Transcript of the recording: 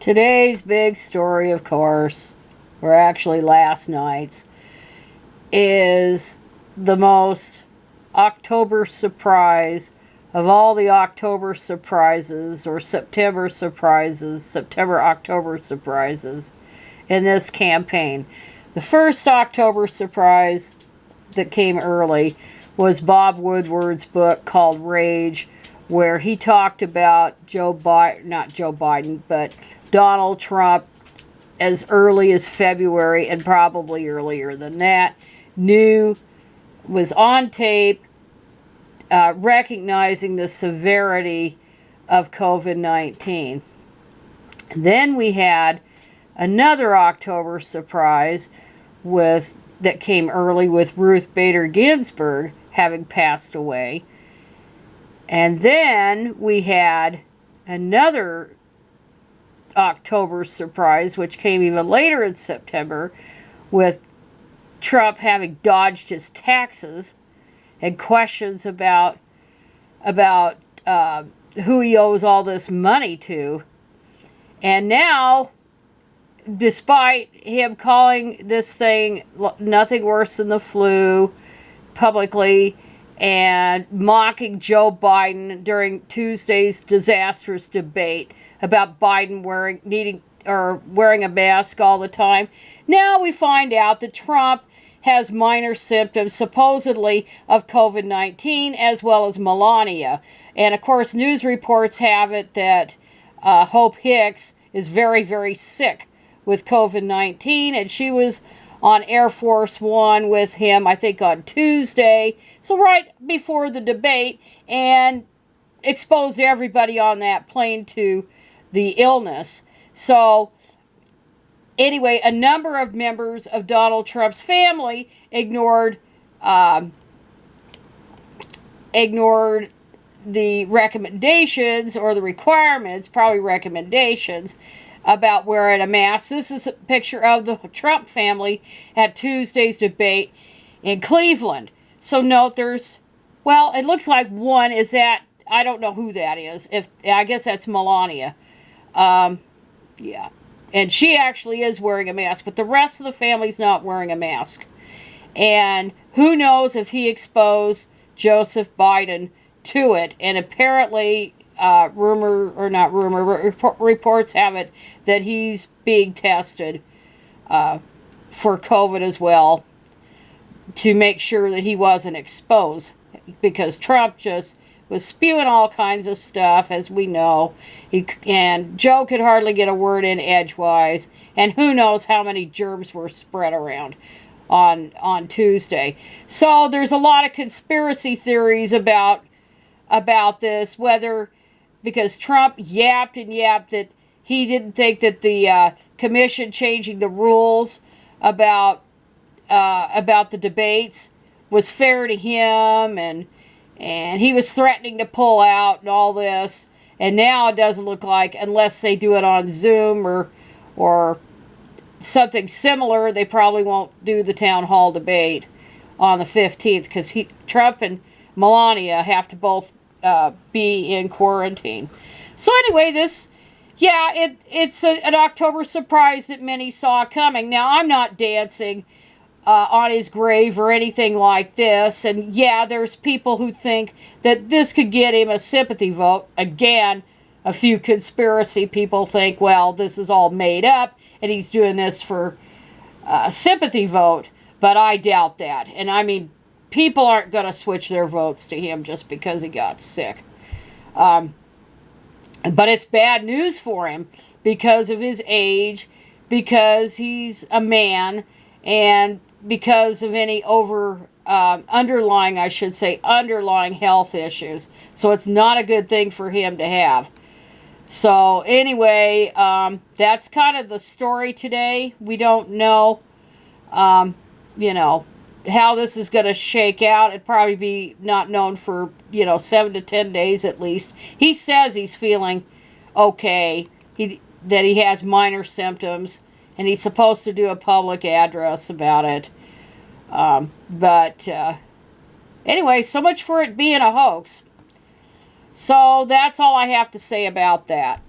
Today's big story, of course, or actually last night's, is the most October surprise of all the October surprises, or September surprises, September-October surprises in this campaign. The first October surprise that came early was Bob Woodward's book called Rage, where he talked about Donald Trump as early as February, and probably earlier than that, was on tape, recognizing the severity of COVID-19. Then we had another October surprise that came early with Ruth Bader Ginsburg having passed away. And then we had another October surprise, which came even later in September, with Trump having dodged his taxes and questions about who he owes all this money to. And now, despite him calling this thing nothing worse than the flu publicly, and mocking Joe Biden during Tuesday's disastrous debate about Biden wearing a mask all the time, now we find out that Trump has minor symptoms, supposedly, of COVID-19, as well as Melania. And of course, news reports have it that Hope Hicks is very, very sick with COVID-19, and she was on Air Force One with him, I think, on Tuesday, so right before the debate, and exposed everybody on that plane to the illness. So, anyway, a number of members of Donald Trump's family ignored the recommendations, or the requirements, probably recommendations, about wearing a mask. This is a picture of the Trump family at Tuesday's debate in Cleveland. So note it looks like one is that, I don't know who that is. I guess that's Melania. Yeah. And she actually is wearing a mask, but the rest of the family's not wearing a mask. And who knows if he exposed Joseph Biden to it. And apparently, reports have it that he's being tested for COVID as well, to make sure that he wasn't exposed, because Trump just was spewing all kinds of stuff, as we know. And Joe could hardly get a word in edgewise, and who knows how many germs were spread around on Tuesday. So there's a lot of conspiracy theories about this, because Trump yapped that he didn't think that the commission changing the rules about the debates was fair to him, and he was threatening to pull out and all this. And now it doesn't look like, unless they do it on Zoom or something similar, they probably won't do the town hall debate on the 15th, because Trump and Melania have to both be in quarantine. So anyway, it's an October surprise that many saw coming. Now, I'm not dancing on his grave or anything like this. And yeah, there's people who think that this could get him a sympathy vote. Again, a few conspiracy people think, well, this is all made up and he's doing this for a sympathy vote. But I doubt that. And I mean, people aren't going to switch their votes to him just because he got sick. But it's bad news for him because of his age, because he's a man, and because of any underlying health issues. So it's not a good thing for him to have. So anyway, that's kind of the story today. We don't know, how this is going to shake out. It'd probably be not known for, 7 to 10 days at least. He says he's feeling okay, that he has minor symptoms, and he's supposed to do a public address about it. Anyway, so much for it being a hoax. So that's all I have to say about that.